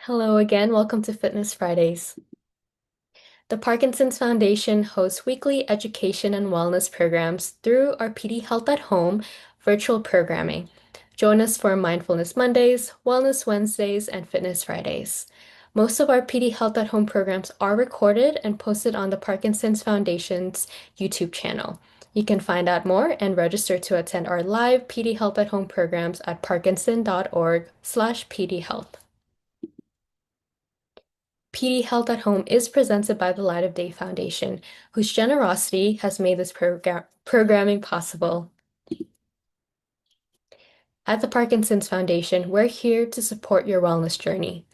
Hello again, welcome to Fitness Fridays. The Parkinson's Foundation hosts weekly education and wellness programs through our PD Health at Home virtual programming. Join us for Mindfulness Mondays, Wellness Wednesdays, and Fitness Fridays. Most of our PD Health at Home programs are recorded and posted on the Parkinson's Foundation's YouTube channel. You can find out more and register to attend our live PD Health at Home programs at parkinson.org/pdhealth. PD Health at Home is presented by the Light of Day Foundation, whose generosity has made this programming possible. At the Parkinson's Foundation, we're here to support your wellness journey.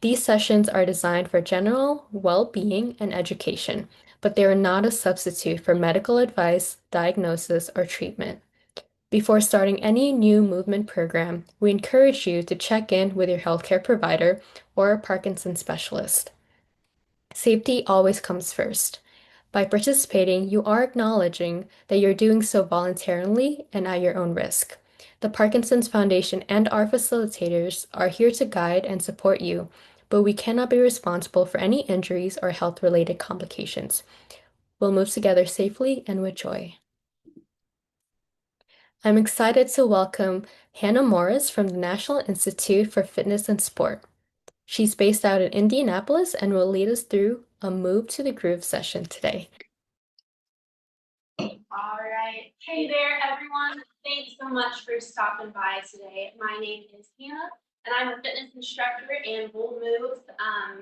These sessions are designed for general well-being and education, but they are not a substitute for medical advice, diagnosis, or treatment. Before starting any new movement program, we encourage you to check in with your healthcare provider or a Parkinson's specialist. Safety always comes first. By participating, you are acknowledging that you're doing so voluntarily and at your own risk. The Parkinson's Foundation and our facilitators are here to guide and support you, but we cannot be responsible for any injuries or health-related complications. We'll move together safely and with joy. I'm excited to welcome Hannah Morris from the National Institute for Fitness and Sport. She's based out in Indianapolis and will lead us through a Move to the Groove session today. All right. Hey there, everyone. Thanks so much for stopping by today. My name is Hannah, and I'm a fitness instructor and Bold Moves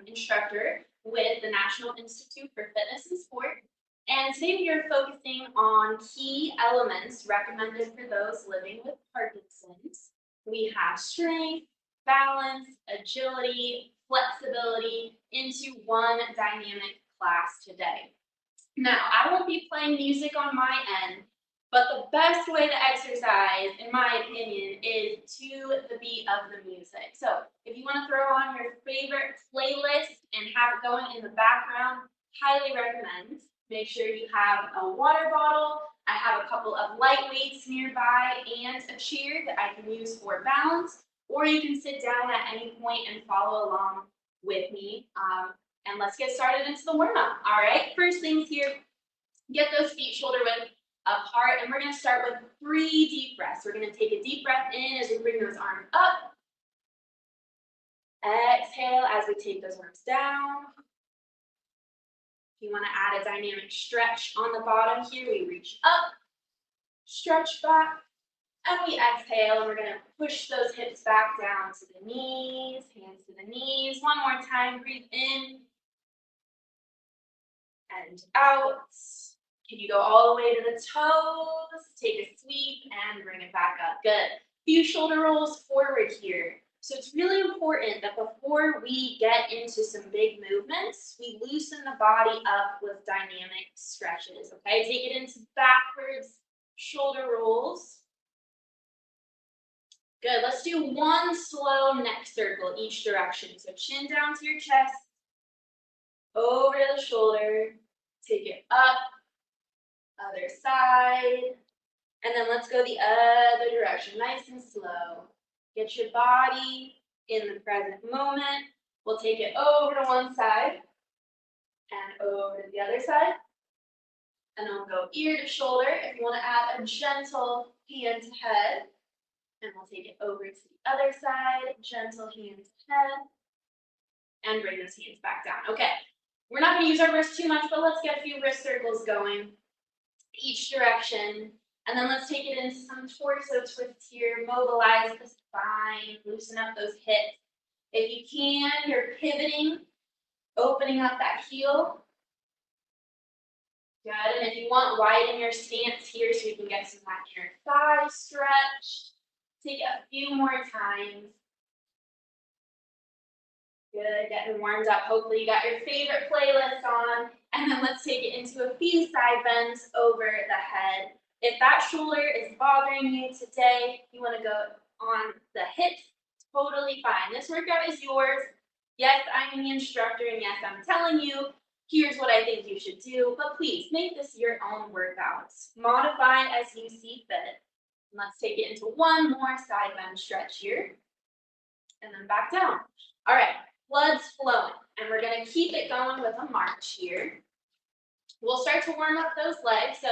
instructor with the National Institute for Fitness and Sport. And today we are focusing on key elements recommended for those living with Parkinson's. We have strength, balance, agility, flexibility into one dynamic class today. Now, I won't be playing music on my end, but the best way to exercise, in my opinion, is to the beat of the music. So if you want to throw on your favorite playlist and have it going in the background, highly recommend. Make sure you have a water bottle. I have a couple of light weights nearby and a chair that I can use for balance, or you can sit down at any point and follow along with me. And let's get started into the warm-up. All right, first things here, get those feet shoulder width apart, and we're gonna start with 3 deep breaths. We're gonna take a deep breath in as we bring those arms up. Exhale as we take those arms down. If you wanna add a dynamic stretch on the bottom here, we reach up, stretch back, and we exhale, and we're gonna push those hips back down to the knees, hands to the knees. One more time, breathe in, and out. Can you go all the way to the toes? Take a sweep and bring it back up. Good. Few shoulder rolls forward here. So it's really important that before we get into some big movements, we loosen the body up with dynamic stretches. Okay, take it into backwards shoulder rolls. Good. Let's do one slow neck circle each direction. So chin down to your chest, over to the shoulder. Take it up, other side, and then let's go the other direction, nice and slow. Get your body in the present moment. We'll take it over to one side and over to the other side. And then we'll go ear to shoulder. If you want to add a gentle hand to head, and we'll take it over to the other side, gentle hand to head, and bring those hands back down. Okay. We're not going to use our wrists too much, but let's get a few wrist circles going each direction. And then let's take it into some torso twists here. Mobilize the spine, loosen up those hips. If you can, you're pivoting, opening up that heel. Good. And if you want, widen your stance here so you can get some of that inner thigh stretch. Take it a few more times. Good, getting warmed up. Hopefully you got your favorite playlist on. And then let's take it into a few side bends over the head. If that shoulder is bothering you today, you want to go on the hips, totally fine. This workout is yours. Yes, I'm the instructor, and yes, I'm telling you, here's what I think you should do. But please, make this your own workout. Modify as you see fit. And let's take it into one more side bend stretch here. And then back down. All right. blood's flowing, and we're going to keep it going with a march here. We'll start to warm up those legs. So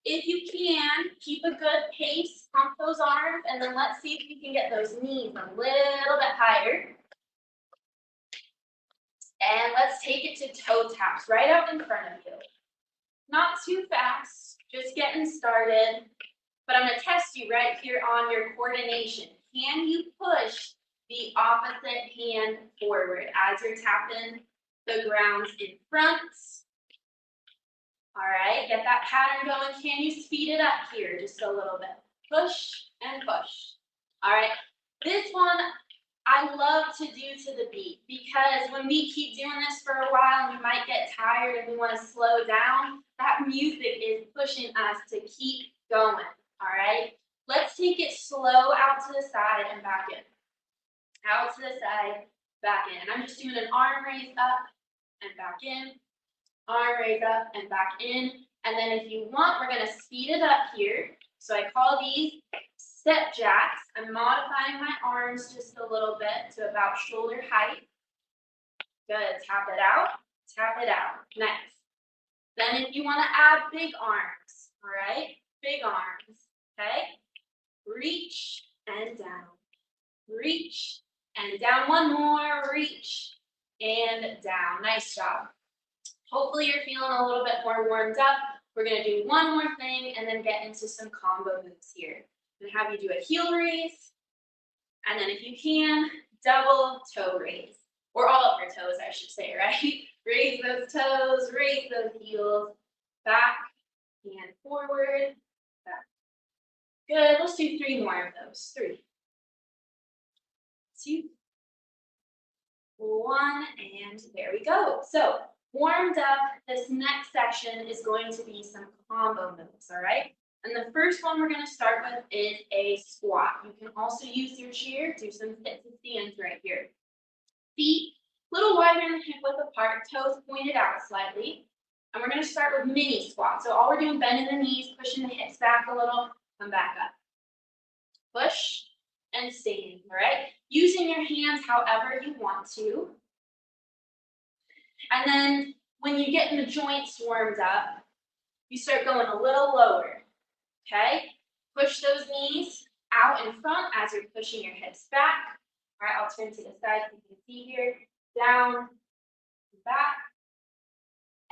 if you can, keep a good pace, pump those arms, and then let's see if you can get those knees a little bit higher. And let's take it to toe taps right out in front of you. Not too fast, just getting started. But I'm going to test you right here on your coordination. Can you push the opposite hand forward as you're tapping the ground in front? All right, get that pattern going. Can you speed it up here just a little bit? Push and push. All right, this one I love to do to the beat because when we keep doing this for a while, we might get tired and we want to slow down. That music is pushing us to keep going. All right, let's take it slow out to the side and back in. Out to the side, back in. And I'm just doing an arm raise up and back in. Arm raise up and back in. And then if you want, we're going to speed it up here. So I call these step jacks. I'm modifying my arms just a little bit to about shoulder height. Good. Tap it out. Tap it out. Nice. Then if you want to add big arms, all right? Big arms. Okay? Reach and down. Reach and down. One more. Reach and down. Nice job. Hopefully you're feeling a little bit more warmed up. We're going to do one more thing and then get into some combo moves here. I'm going to have you do a heel raise. And then if you can, double toe raise. Or all of your toes, I should say, right? Raise those toes, raise those heels. Back and forward. Back. Good. Let's do 3 more of those. 3, 2, 1, and there we go. So warmed up, this next section is going to be some combo moves, all right? And the first one we're going to start with is a squat. You can also use your chair, do some sits and stands right here. Feet a little wider than hip width apart, toes pointed out slightly. And we're going to start with mini squats. So all we're doing, bending the knees, pushing the hips back a little, come back up. Push and stand, all right? Using your hands however you want to. And then when you get the joints warmed up, you start going a little lower, okay? Push those knees out in front as you're pushing your hips back. All right, I'll turn to the side so you can see here. Down, back.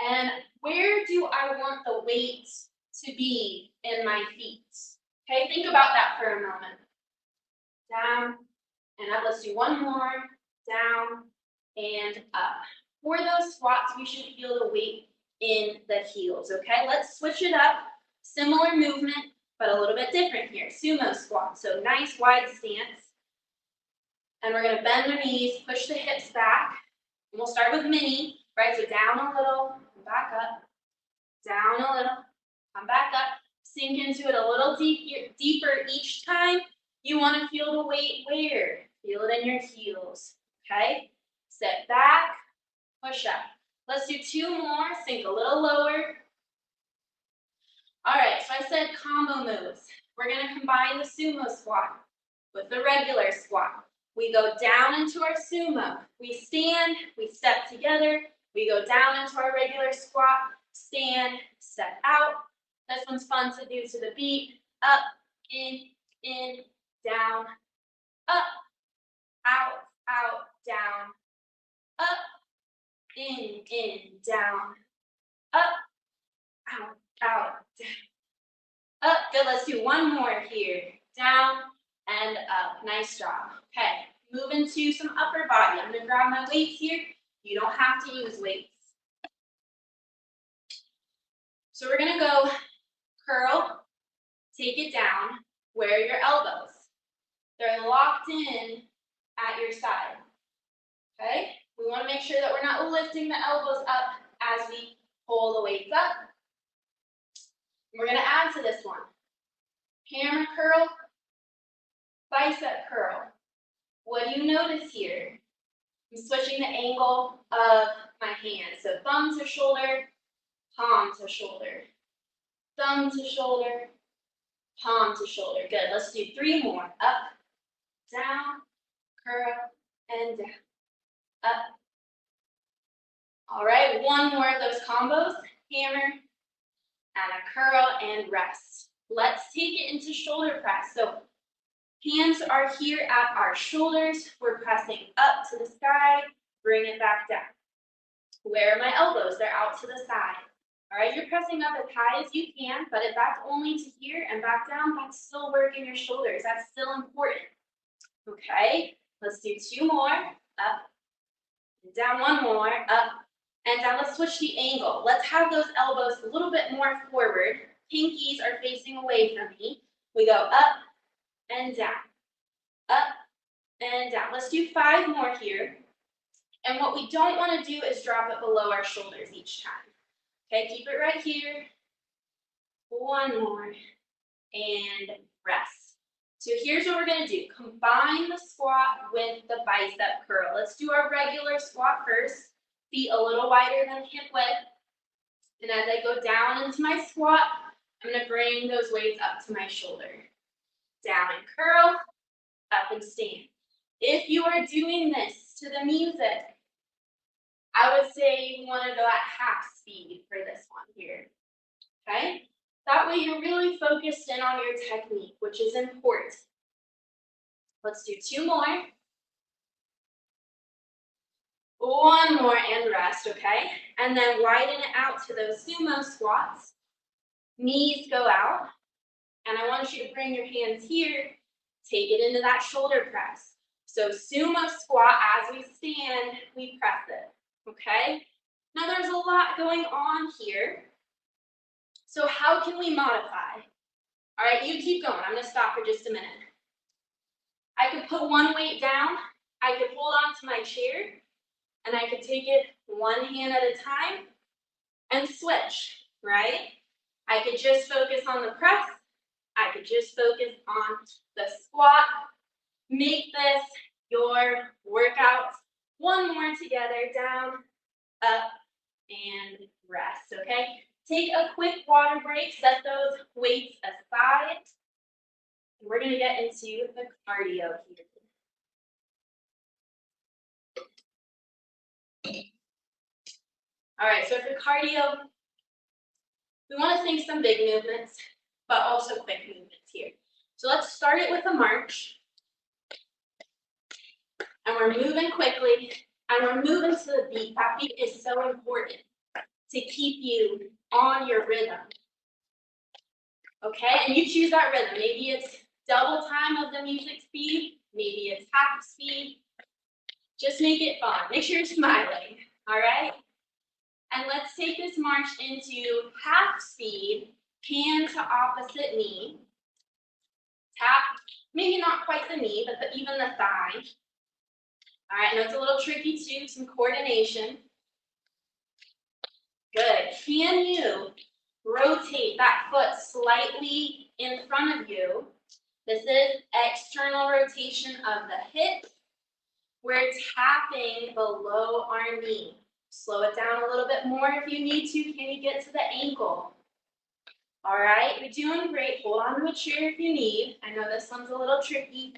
And where do I want the weight to be in my feet? Okay, think about that for a moment. Down and up. Let's do one more. Down and up. For those squats, you should feel the weight in the heels, okay? Let's switch it up. Similar movement, but a little bit different here. Sumo squat, so nice wide stance. And we're gonna bend the knees, push the hips back. And we'll start with mini, right? So down a little, back up. Down a little, come back up. Sink into it a little deeper each time. You wanna feel the weight where? Feel it in your heels, okay? Step back. Push up. Let's do 2 more, sink a little lower. All right, so I said combo moves. We're gonna combine the sumo squat with the regular squat. We go down into our sumo. We stand, we step together. We go down into our regular squat, stand, step out. This one's fun to do to the beat. Up, in, down, up, out, down, up, in, down, up, out, down, up. Good, let's do one more here. Down and up, nice job. Okay, move into some upper body. I'm gonna grab my weights here. You don't have to use weights. So we're gonna go curl, take it down, where are your elbows? They're locked in at your side, okay? We wanna make sure that we're not lifting the elbows up as we pull the weights up. We're gonna add to this one. Hammer curl, bicep curl. What do you notice here? I'm switching the angle of my hand. So thumb to shoulder, palm to shoulder. Thumb to shoulder, palm to shoulder. Good, let's do 3 more. Up, down, curl, and down. up. All right, one more of those combos. Hammer, and a curl, and rest. Let's take it into shoulder press. So hands are here at our shoulders. We're pressing up to the sky, bring it back down. Where are my elbows? They're out to the side. All right, you're pressing up as high as you can, but if that's only to here and back down, that's still working your shoulders. That's still important. Okay, let's do 2 more. Up, and down, 1 more, up, and down. Let's switch the angle. Let's have those elbows a little bit more forward. Pinkies are facing away from me. We go up and down, up and down. Let's do 5 more here. And what we don't want to do is drop it below our shoulders each time. Okay, keep it right here. 1 more, and rest. So here's what we're going to do. Combine the squat with the bicep curl. Let's do our regular squat first. Feet a little wider than hip width. And as I go down into my squat, I'm going to bring those weights up to my shoulder. Down and curl, up and stand. If you are doing this to the music, I would say you want to go at half speed for this one here. Okay? That way you're really focused in on your technique, which is important. Let's do 2 more. 1 more and rest, okay? And then widen it out to those sumo squats. Knees go out. And I want you to bring your hands here. Take it into that shoulder press. So sumo squat, as we stand, we press it, okay? Now there's a lot going on here. So how can we modify? All right, you keep going. I'm going to stop for just a minute. I could put one weight down. I could hold on to my chair. And I could take it 1 hand at a time and switch, right? I could just focus on the press. I could just focus on the squat. Make this your workout. 1 more together, down, up, and rest, okay? Take a quick water break, set those weights aside. And we're gonna get into the cardio here. All right, so for cardio, we want to think some big movements, but also quick movements here. So let's start it with a march. And we're moving quickly, and we're moving to the beat. That beat is so important to keep you on your rhythm. Okay, and you choose that rhythm. Maybe it's double time of the music speed, maybe it's half speed. Just make it fun. Make sure you're smiling, all right? And let's take this march into half speed, hand to opposite knee. Tap, maybe not quite the knee, but even the thigh. All right, I know it's a little tricky too, some coordination. Good. Can you rotate that foot slightly in front of you? This is external rotation of the hip. We're tapping below our knee. Slow it down a little bit more if you need to. Can you get to the ankle? All right, you're doing great. Hold on to a chair if you need. I know this one's a little tricky.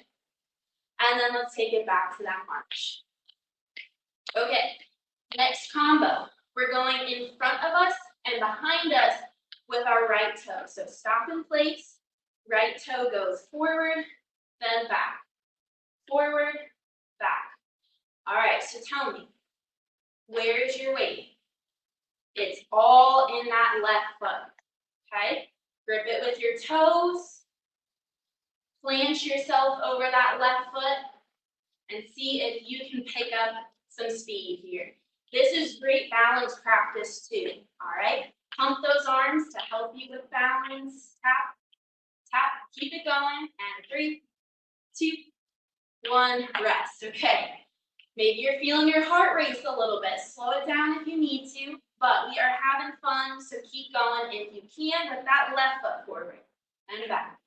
And then let's take it back to that march. Okay, next combo. We're going in front of us and behind us with our right toe. So stop in place. Right toe goes forward, then back. Forward, back. All right, so tell me, where's your weight? It's all in that left foot, okay? Grip it with your toes. Plant yourself over that left foot and see if you can pick up some speed here. This is great balance practice too, all right? Pump those arms to help you with balance. Tap, tap, keep it going. And 3, 2, 1, rest, okay. Maybe you're feeling your heart race a little bit. Slow it down if you need to, but we are having fun, so keep going if you can with that left foot forward and back.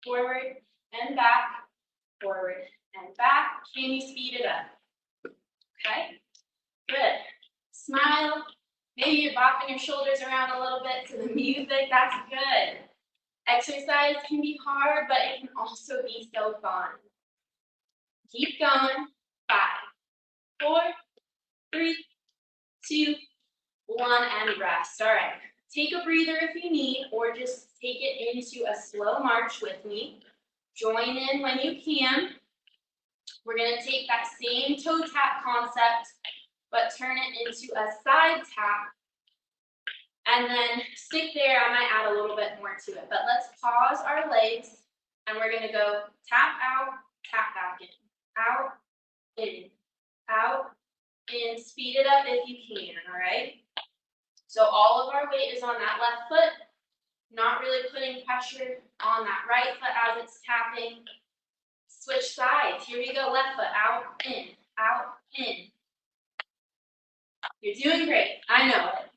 Forward and back, forward and back. Can you speed it up? Okay, good. Smile. Maybe you're bopping your shoulders around a little bit to the music. That's good. Exercise can be hard, but it can also be so fun. Keep going. 5, 4, 3, 2, 1, and rest. All right. Take a breather if you need, or just take it into a slow march with me. Join in when you can. We're going to take that same toe tap concept, but turn it into a side tap. And then stick there. I might add a little bit more to it. But let's pause our legs, and we're going to go tap out, tap back in. Out, in, out, in. Speed it up if you can, all right? So all of our weight is on that left foot, not really putting pressure on that right foot as it's tapping. Switch sides. Here we go. Left foot out, in, out, in. You're doing great. I know it.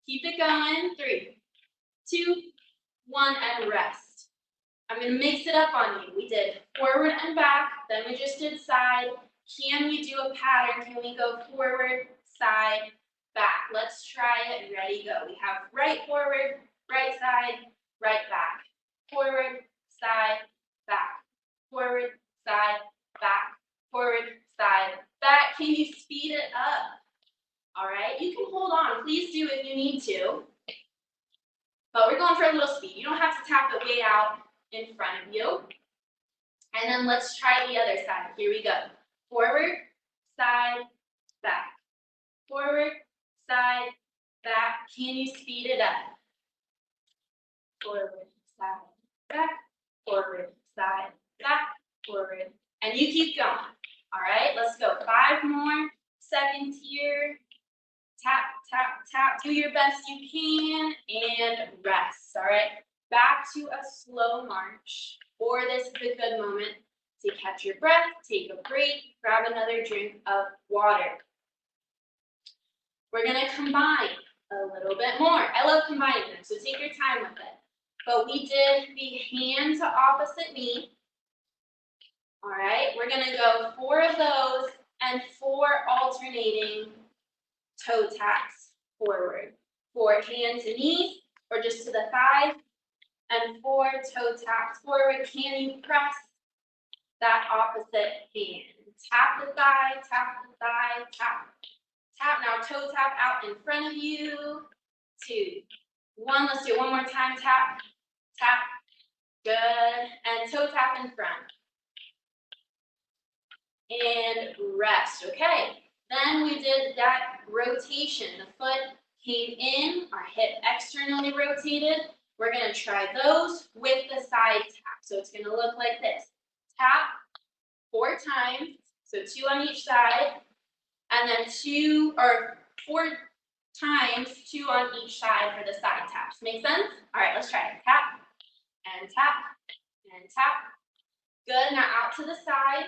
Keep it going. 3, 2, 1, and rest. I'm going to mix it up on you. We did forward and back, then we just did side. Can we do a pattern? Can we go forward, side, back? Let's try it. Ready, go. We have right forward, right side, right back. Forward, side, back. Forward, side, back. Forward, side, back. Can you speed it up? All right, you can hold on. Please do if you need to. But we're going for a little speed. You don't have to tap it way out in front of you. And then let's try the other side. Here we go. Forward, side, back. Forward, side, back. Can you speed it up? Forward, side, back. Forward, side, back. Forward. And you keep going. All right, let's go. 5 more seconds here. Tap, tap, tap. Do your best you can and rest. All right. Back to a slow march. Or this is a good moment to catch your breath, take a break, grab another drink of water. We're going to combine a little bit more. I love combining them, so take your time with it. But we did the hand to opposite knee. All right. We're going to go 4 of those and 4 alternating toe taps forward. 4 hand to knees or just to the thigh, and 4 toe taps forward. Can you press that opposite hand? Tap the thigh, tap the thigh, tap. Tap now, toe tap out in front of you. 2, 1, let's do it one more time. Tap, tap, good. And toe tap in front. And rest, okay. Then we did that rotation. The foot came in, our hip externally rotated. We're going to try those with the side tap. So it's going to look like this. Tap 4 times, so 2 on each side, and then 4 times, 2 on each side for the side taps. Make sense? All right, let's try it. Tap, and tap, and tap. Good, now out to the side,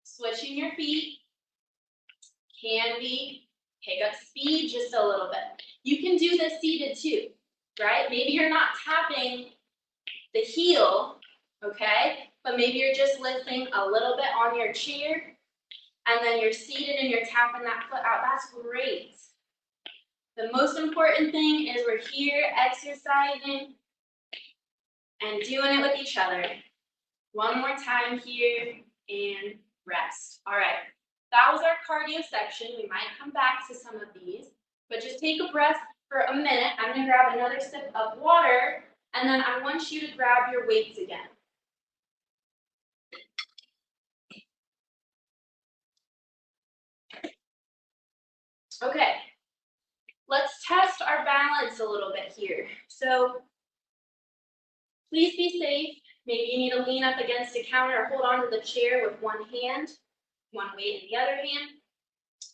switching your feet. Can we pick up speed just a little bit? You can do this seated too, right? Maybe you're not tapping the heel, okay? But maybe you're just lifting a little bit on your chair, and then you're seated and you're tapping that foot out. That's great. The most important thing is we're here exercising and doing it with each other. One more time here and rest. All right. That was our cardio section. We might come back to some of these, but just take a breath for a minute. I'm going to grab another sip of water, and then I want you to grab your weights again. Okay, let's test our balance a little bit here. So please be safe. Maybe you need to lean up against a counter or hold on to the chair with one hand, one weight in the other hand.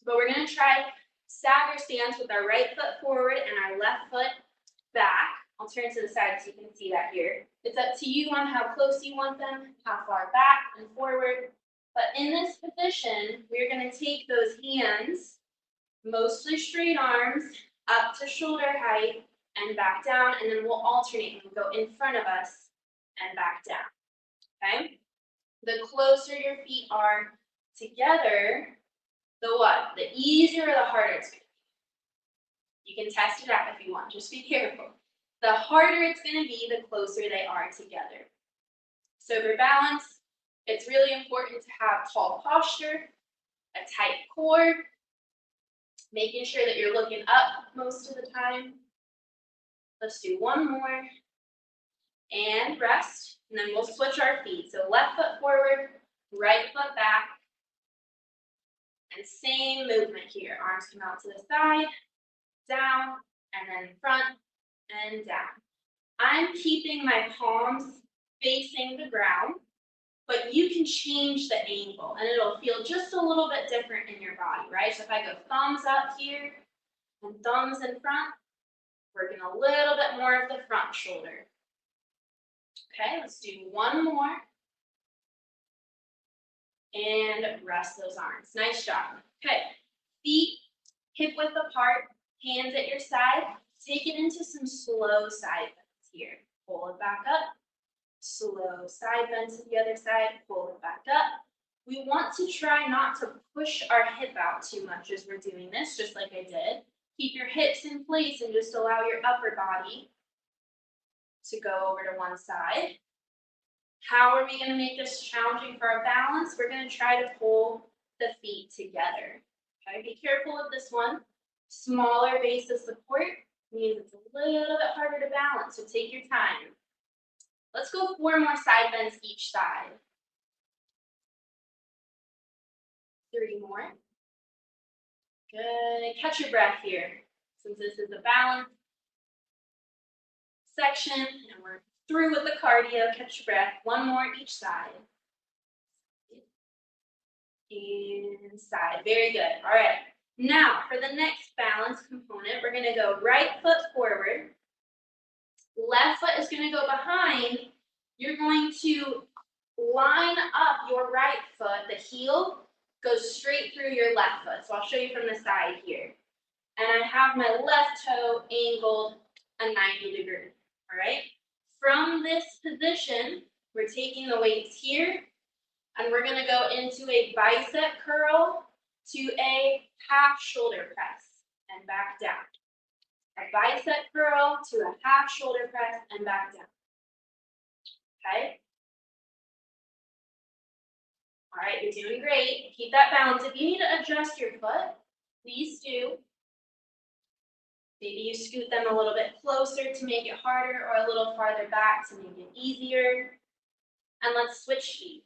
But we're going to try stagger stance with our right foot forward and our left foot back. I'll turn to the side so you can see that here. It's up to you on how close you want them, how far back and forward. But in this position, we're going to take those hands, mostly straight arms, up to shoulder height and back down, and then we'll alternate and go in front of us and back down, okay? The closer your feet are together, the what? The easier or the harder it's going to be. You can test it out if you want, just be careful. The harder it's going to be, the closer they are together. So for balance, it's really important to have tall posture, a tight core, making sure that you're looking up most of the time. Let's do one more, and rest, and then we'll switch our feet. So left foot forward, right foot back, and same movement here. Arms come out to the side, down, and then front and down. I'm keeping my palms facing the ground, but you can change the angle, and it'll feel just a little bit different in your body, right? So if I go thumbs up here and thumbs in front, working a little bit more of the front shoulder. Okay, let's do one more. And rest those arms. Nice job. Okay, feet hip width apart, hands at your side. Take it into some slow side bends here. Pull it back up. Slow side bend to the other side. Pull it back up. We want to try not to push our hip out too much as we're doing this, just like I did. Keep your hips in place and just allow your upper body to go over to one side. How are we going to make this challenging for our balance? We're going to try to pull the feet together. Okay, be careful with this one. Smaller base of support means it's a little bit harder to balance, so take your time. Let's go 4 more side bends each side. 3 more. Good. Catch your breath here. Since this is a balance section and we're through with the cardio, catch your breath. 1 more each side. Inside. Very good. All right. Now, for the next balance component, we're going to go right foot forward. Left foot is going to go behind. You're going to line up your right foot. The heel goes straight through your left foot. So I'll show you from the side here. And I have my left toe angled a 90 degree. All right. From this position, we're taking the weights here, and we're going to go into a bicep curl to a half shoulder press and back down. A bicep curl to a half shoulder press and back down. Okay? All right, you're doing great. Keep that balance. If you need to adjust your foot, please do. Maybe you scoot them a little bit closer to make it harder or a little farther back to make it easier. And let's switch feet.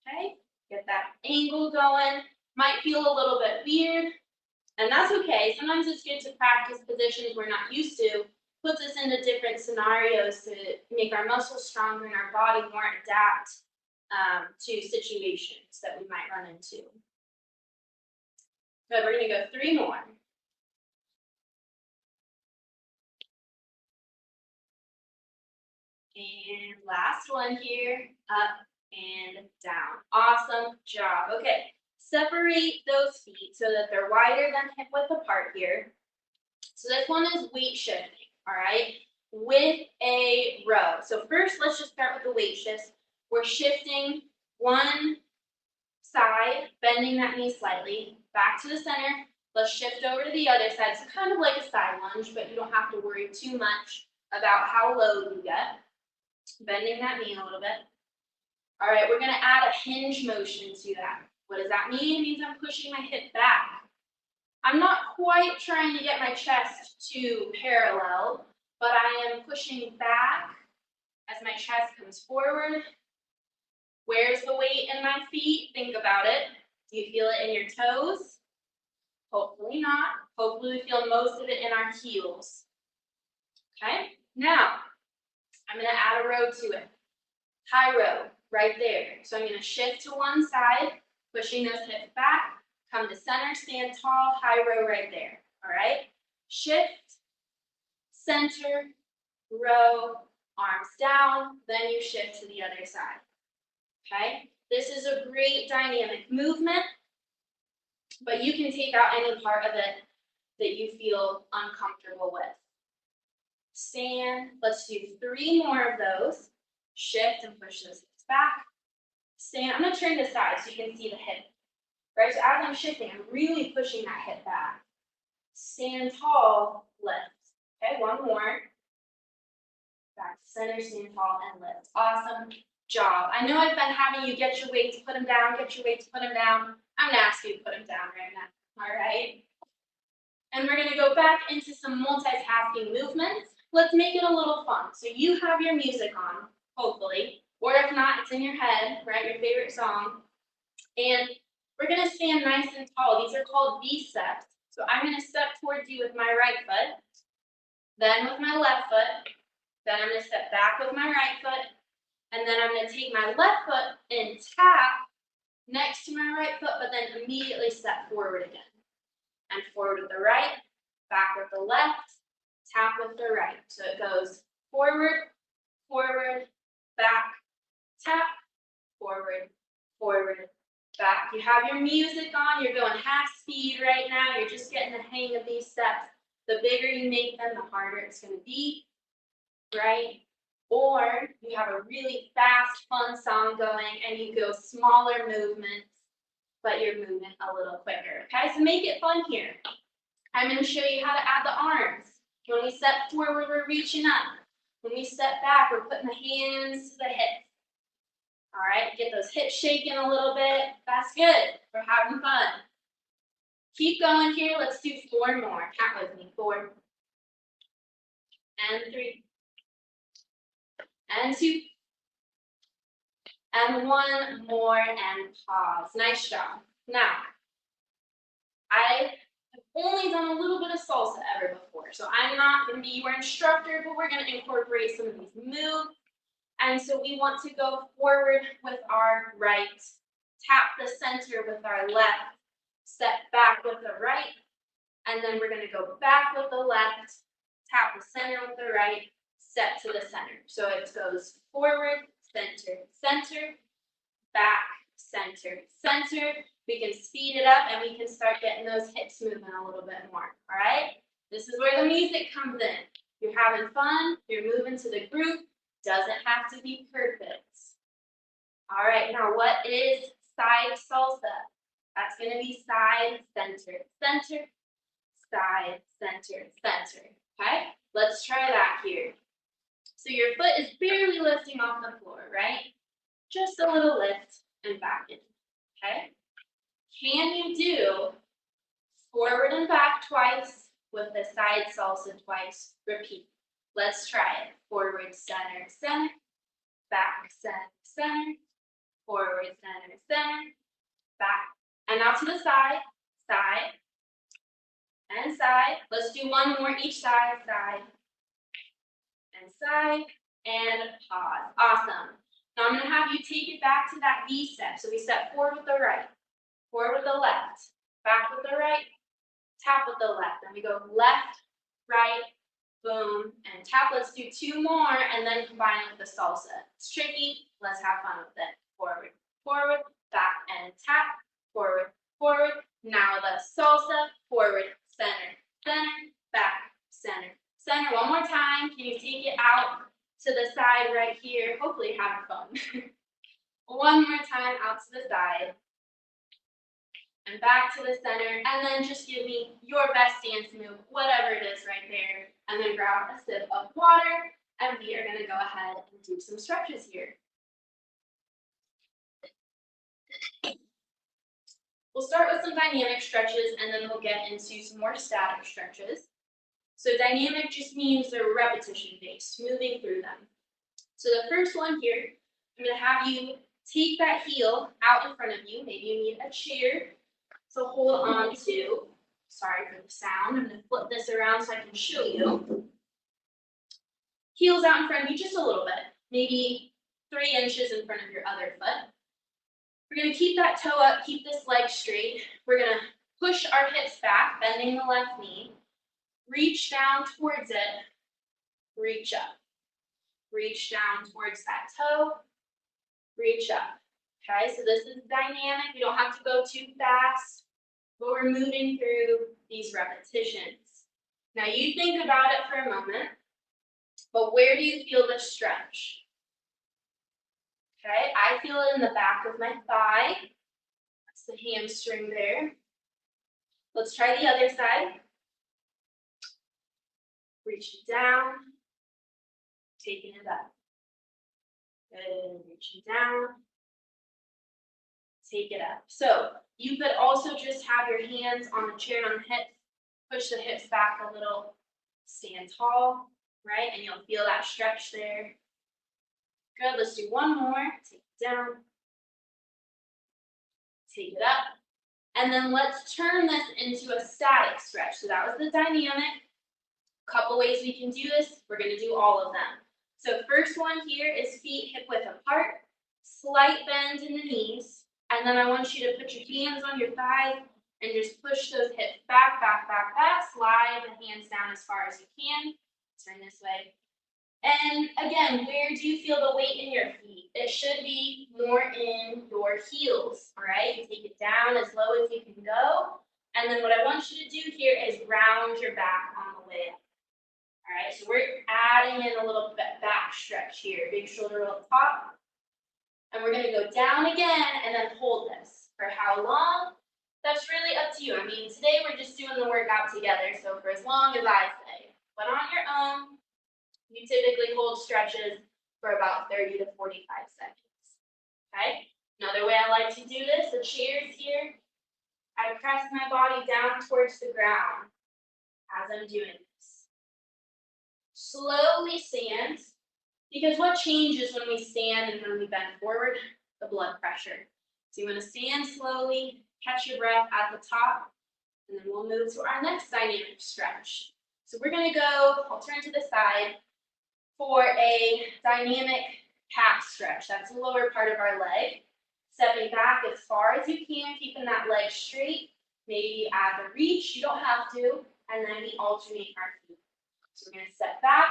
Okay, get that angle going. Might feel a little bit weird, and that's okay. Sometimes it's good to practice positions we're not used to. Puts us into different scenarios to make our muscles stronger and our body more adapt to situations that we might run into. Good, we're going to go 3 more. And last one here, up and down. Awesome job. Okay, separate those feet so that they're wider than hip width apart here. So this one is weight shifting, all right, with a row. So first, let's just start with the weight shifts. We're shifting one side, bending that knee slightly, back to the center. Let's shift over to the other side. So kind of like a side lunge, but you don't have to worry too much about how low you get. Bending that knee a little bit. All right, we're going to add a hinge motion to that. What does that mean? It means I'm pushing my hip back. I'm not quite trying to get my chest to parallel, but I am pushing back as my chest comes forward. Where's the weight in my feet? Think about it. Do you feel it in your toes? Hopefully not. Hopefully we feel most of it in our heels. Okay, now I'm going to add a row to it. High row, right there. So I'm going to shift to one side, pushing those hips back, come to center, stand tall, high row right there. All right? Shift, center, row, arms down, then you shift to the other side. Okay? This is a great dynamic movement, but you can take out any part of it that you feel uncomfortable with. Stand. Let's do 3 more of those. Shift and push those hips back. Stand. I'm going to turn this side so you can see the hip. Right? So as I'm shifting, I'm really pushing that hip back. Stand tall, lift. Okay, 1 more. Back to center, stand tall, and lift. Awesome. job. I know I've been having you get your weights, put them down, get your weights, put them down. I'm gonna ask you to put them down right now, all right? And we're gonna go back into some multitasking movements. Let's make it a little fun. So you have your music on, hopefully, or if not, it's in your head, right, your favorite song. And we're gonna stand nice and tall. These are called V steps. So I'm gonna step towards you with my right foot, then with my left foot, then I'm gonna step back with my right foot, and then I'm gonna take my left foot and tap next to my right foot, but then immediately step forward again. And forward with the right, back with the left, tap with the right. So it goes forward, forward, back, tap, forward, forward, back. You have your music on, you're going half speed right now, you're just getting the hang of these steps. The bigger you make them, the harder it's gonna be, right? Or you have a really fast, fun song going and you go smaller movements, but you're moving a little quicker, okay? So make it fun here. I'm gonna show you how to add the arms. When we step forward, we're reaching up. When we step back, we're putting the hands to the hips. All right, get those hips shaking a little bit. That's good. We're having fun. Keep going here. Let's do 4 more. Count with me. 4 and 3 and 2 and 1 more and pause. Nice job. Now, I have only done a little bit of salsa ever before, so I'm not going to be your instructor, but we're going to incorporate some of these moves. And so we want to go forward with our right, tap the center with our left, step back with the right, and then we're going to go back with the left, tap the center with the right, step to the center. So it goes forward, center, center, back, center, center. We can speed it up and we can start getting those hips moving a little bit more, all right? This is where the music comes in. You're having fun, you're moving to the group, doesn't have to be perfect. All right, now what is side salsa? That's gonna be side, center, center, side, center, center, okay? Let's try that here. So your foot is barely lifting off the floor, right? Just a little lift and back in, okay? Can you do forward and back twice with the side salsa twice? Repeat. Let's try it. Forward, center, center, back, center, center, forward, center, center, back. And now to the side, side, and side. Let's do 1 more each side, side, and pause. Awesome. Now I'm going to have you take it back to that V step. So we step forward with the right, forward with the left, back with the right, tap with the left. Then we go left, right, boom, and tap. Let's do 2 more and then combine it with the salsa. It's tricky. Let's have fun with it. Forward, forward, back, and tap. Forward, forward. Now the salsa. Forward, center, center, back, center, center. 1 more time. Can you take it out to the side right here? Hopefully you're having fun. 1 more time out to the side. And back to the center, and then just give me your best dance move, whatever it is right there, and then grab a sip of water, and we are gonna go ahead and do some stretches here. We'll start with some dynamic stretches, and then we'll get into some more static stretches. So dynamic just means they're repetition-based, moving through them. So the first one here, I'm gonna have you take that heel out in front of you. Maybe you need a chair. So hold on to, sorry for the sound, I'm going to flip this around so I can show you. Heels out in front of you just a little bit, maybe 3 inches in front of your other foot. We're going to keep that toe up, keep this leg straight. We're going to push our hips back, bending the left knee. Reach down towards it, reach up. Reach down towards that toe, reach up. Okay, so this is dynamic. We don't have to go too fast, but we're moving through these repetitions. Now you think about it for a moment, but where do you feel this stretch? Okay, I feel it in the back of my thigh. That's the hamstring there. Let's try the other side. Reaching down, taking it up. Good, reaching down. Take it up. So you could also just have your hands on the chair and on the hips, push the hips back a little, stand tall, right? And you'll feel that stretch there. Good, let's do one more. Take it down, take it up. And then let's turn this into a static stretch. So that was the dynamic. Couple ways we can do this. We're going to do all of them. So first one here is feet hip width apart, slight bend in the knees, and then I want you to put your hands on your thighs and just push those hips back, back, back, back. Slide the hands down as far as you can. Turn this way. And again, where do you feel the weight in your feet? It should be more in your heels, all right? You take it down as low as you can go. And then what I want you to do here is round your back on the way up. All right, so we're adding in a little bit back stretch here. Big shoulder roll top. And we're going to go down again and then hold this. For how long? That's really up to you. I mean, today we're just doing the workout together, so for as long as I say. But on your own, you typically hold stretches for about 30 to 45 seconds. Okay? Another way I like to do this, the chairs here, I press my body down towards the ground as I'm doing this. Slowly stand, because what changes when we stand and when we bend forward? The blood pressure. So you want to stand slowly, catch your breath at the top, and then we'll move to our next dynamic stretch. So we're going to go, I'll turn to the side, for a dynamic calf stretch. That's the lower part of our leg. Stepping back as far as you can, keeping that leg straight. Maybe add the reach, you don't have to, and then we alternate our feet. So we're going to step back,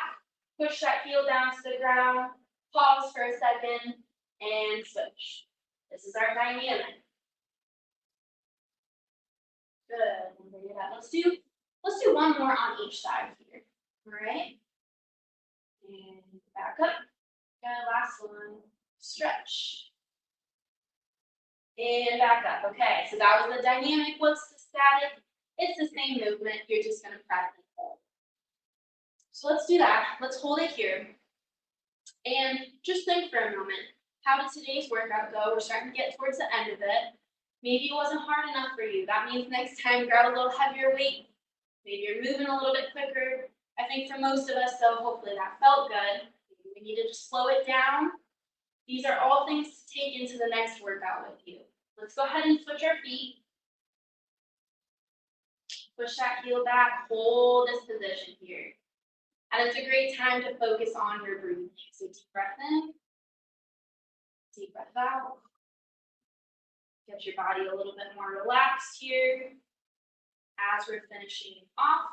push that heel down to the ground, pause for a second, and switch. This is our dynamic. Good. Let's do one more on each side here. All right. And back up. And last one. Stretch. And back up. Okay, so that was the dynamic. What's the static? It's the same movement. You're just going to press and hold. So let's do that. Let's hold it here. And just think for a moment. How did today's workout go? We're starting to get towards the end of it. Maybe it wasn't hard enough for you. That means next time grab a little heavier weight. Maybe you're moving a little bit quicker. I think for most of us, though, hopefully that felt good. We need to just slow it down. These are all things to take into the next workout with you. Let's go ahead and switch our feet. Push that heel back, hold this position here. And it's a great time to focus on your breathing. So deep breath in, deep breath out. Get your body a little bit more relaxed here as we're finishing off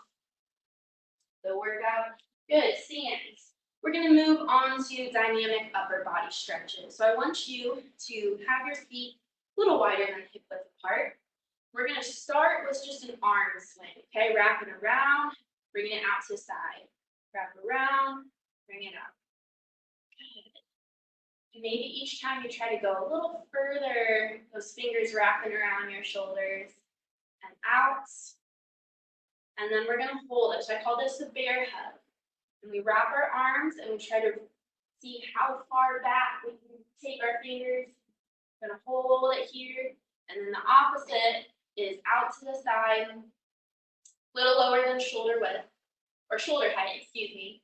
the workout. Good, stands. We're going to move on to dynamic upper body stretches. So I want you to have your feet a little wider than hip width apart. We're going to start with just an arm swing, okay? Wrapping around, bringing it out to the side. Wrap around, bring it up. Good. And maybe each time you try to go a little further, those fingers wrapping around your shoulders and out. And then we're going to hold it. So I call this the bear hug. And we wrap our arms and we try to see how far back we can take our fingers. We're going to hold it here. And then the opposite is out to the side, a little lower than shoulder width, or shoulder height, excuse me.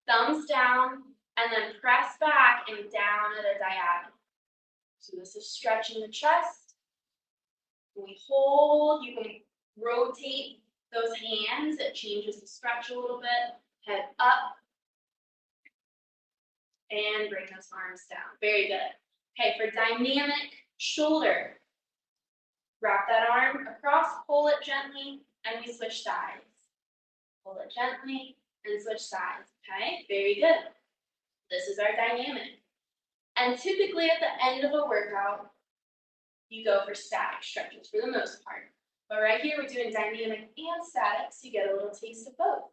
Thumbs down, and then press back and down at a diagonal. So this is stretching the chest. When we hold, you can rotate those hands. It changes the stretch a little bit. Head up. And bring those arms down. Very good. Okay, for dynamic shoulder, wrap that arm across, pull it gently, and we switch sides. Pull it gently and switch sides. Okay, very good. This is our dynamic. And typically at the end of a workout, you go for static stretches for the most part. But right here, we're doing dynamic and static, so you get a little taste of both.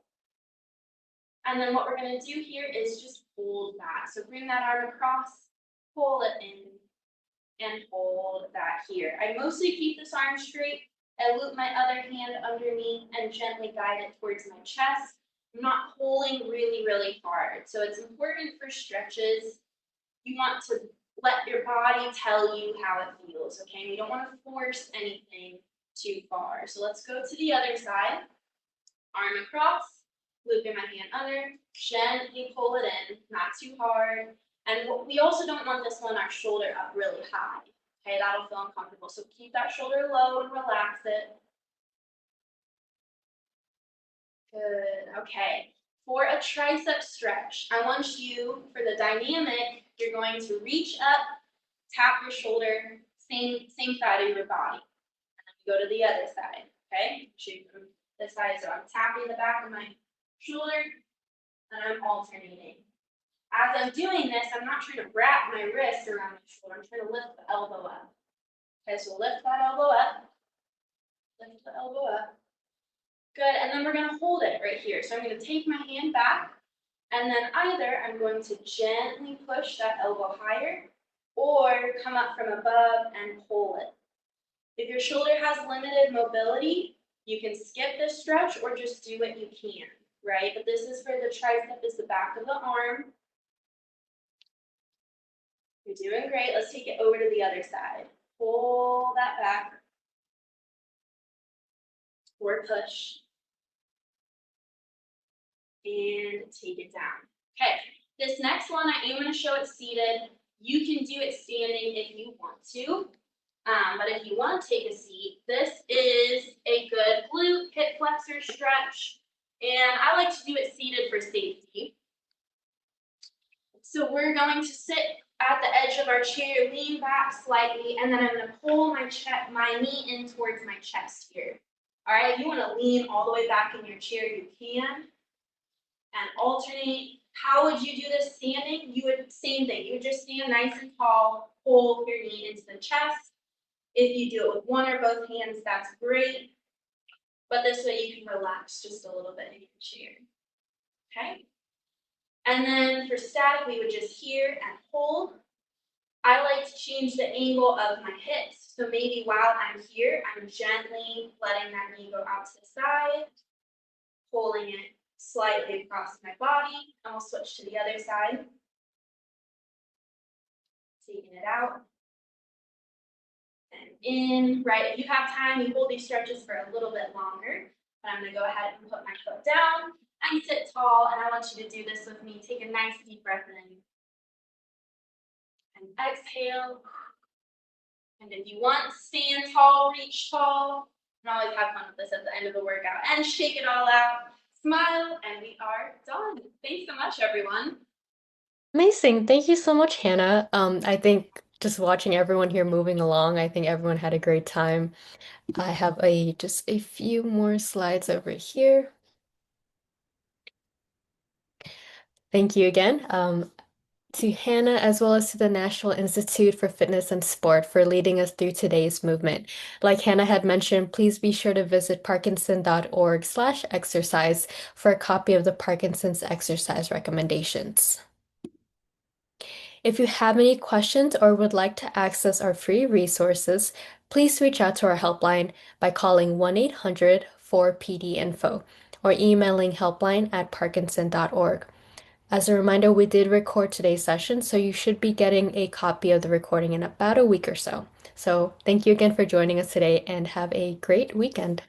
And then what we're going to do here is just hold that. So bring that arm across, pull it in, and hold that here. I mostly keep this arm straight. I loop my other hand underneath and gently guide it towards my chest. I'm not pulling really, really hard. So it's important for stretches You want to let your body tell you how it feels, okay? We don't want to force anything too far. So let's go to the other side. Arm across, looping my hand under, gently pull it in, not too hard. And we also don't want this one, our shoulder up really high. Okay, that'll feel uncomfortable. So keep that shoulder low and relax it. Good, okay. For a tricep stretch, I want you, for the dynamic, you're going to reach up, tap your shoulder, same side of your body. And then we go to the other side, okay? Shoot from this side, so I'm tapping the back of my shoulder, and I'm alternating. As I'm doing this, I'm not trying to wrap my wrist around my shoulder, I'm trying to lift the elbow up. Okay, so lift that elbow up, lift the elbow up. Good, and then we're gonna hold it right here. So I'm gonna take my hand back, and then either I'm going to gently push that elbow higher, or come up from above and pull it. If your shoulder has limited mobility, you can skip this stretch or just do what you can, right? But this is for the tricep, is the back of the arm. You're doing great. Let's take it over to the other side. Pull that back, or push, and take it down. Okay, this next one, I am going to show it seated. You can do it standing if you want to, but if you want to take a seat, this is a good glute hip flexor stretch, and I like to do it seated for safety. So we're going to sit at the edge of our chair, lean back slightly, and then I'm going to pull my knee in towards my chest here. All right, if you want to lean all the way back in your chair, you can, and alternate. How would you do this standing? You would, same thing, you would just stand nice and tall, pull your knee into the chest. If you do it with one or both hands, that's great. But this way you can relax just a little bit in your chair. Okay? And then for static, we would just here and hold. I like to change the angle of my hips. So maybe while I'm here, I'm gently letting that knee go out to the side, pulling it slightly across my body, and we'll switch to the other side. Taking it out. And in, right, if you have time, you hold these stretches for a little bit longer, but I'm gonna go ahead and put my foot down and sit tall, and I want you to do this with me. Take a nice deep breath in. And exhale. And if you want, stand tall, reach tall, and always have fun with this at the end of the workout. And shake it all out, smile, and we are done. Thanks so much, everyone. Amazing. Thank you so much, Hannah. I think just watching everyone here moving along, I think everyone had a great time. I have just a few more slides over here. Thank you again. To Hannah, as well as to the National Institute for Fitness and Sport for leading us through today's movement. Like Hannah had mentioned, please be sure to visit parkinson.org/exercise for a copy of the Parkinson's exercise recommendations. If you have any questions or would like to access our free resources, please reach out to our helpline by calling 1-800-4PD-INFO or emailing helpline@parkinson.org. As a reminder, we did record today's session, so you should be getting a copy of the recording in about a week or so. So thank you again for joining us today and have a great weekend.